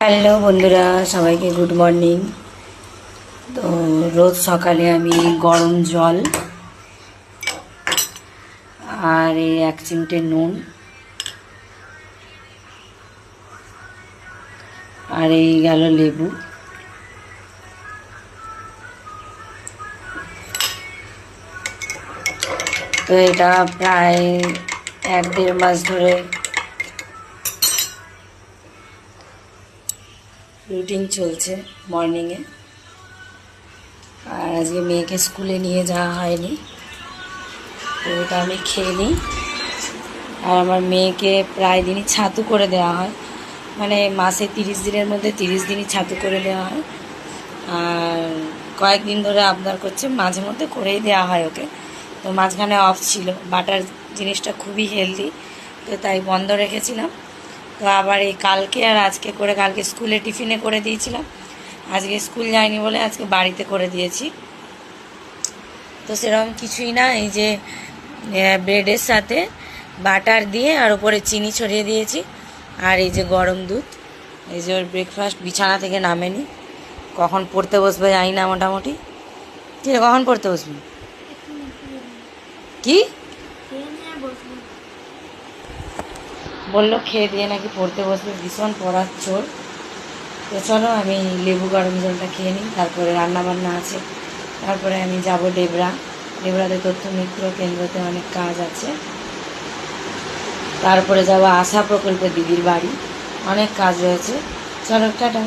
Hello বন্ধুরা, সবাইকে good morning. তো রোজ সকালে আমি গরম জল আর এই 1 চিমটে নুন আর এই গেল লেবু, তো এটা প্রায় 1-1.5 মাস ধরে রুটিন চলছে মর্নিংয়ে। আর আজকে মেয়েকে স্কুলে নিয়ে যাওয়া হয়নি, তো এটা আমি খেয়ে নিই। আর আমার মেয়েকে প্রায় দিনই ছাতু করে দেওয়া হয়, মানে মাসে 30 দিনের মধ্যে 30 দিনই ছাতু করে দেওয়া হয়। আর কয়েকদিন ধরে আবদার করছে, মাঝে মধ্যে করেই দেওয়া হয় ওকে। তো মাঝখানে অফ ছিল, বাটার জিনিসটা খুবই হেলদি, তো তাই বন্ধ রেখেছিলাম। তো আবার এই কালকে আর আজকে করে, কালকে স্কুলে টিফিনে করে দিয়েছিলাম, আজকে স্কুল যায়নি বলে আজকে বাড়িতে করে দিয়েছি। তো সেরকম কিছুই না, এই যে ব্রেডের সাথে বাটার দিয়ে আর উপরে চিনি ছড়িয়ে দিয়েছি, আর এই যে গরম দুধ। এই যে ওর ব্রেকফাস্ট, বিছানা থেকে নামেনি, কখন পড়তে বসবে জানি না। মোটামুটি ঠিক আছে, কখন পড়তে বসবি? কি বললো? খেয়ে দিয়ে নাকি পড়তে বসবে, ভীষণ পড়ার চোর। তো চলো আমি লেবু গরম জলটা খেয়ে নিই, তারপরে রান্নাবান্না আছে, তারপরে আমি যাব ডেবরাতে তথ্য মিত্র কেন্দ্রতে অনেক কাজ আছে, তারপরে যাব আশা প্রকল্পে দিদির বাড়ি, অনেক কাজ রয়েছে। চলো টাটা।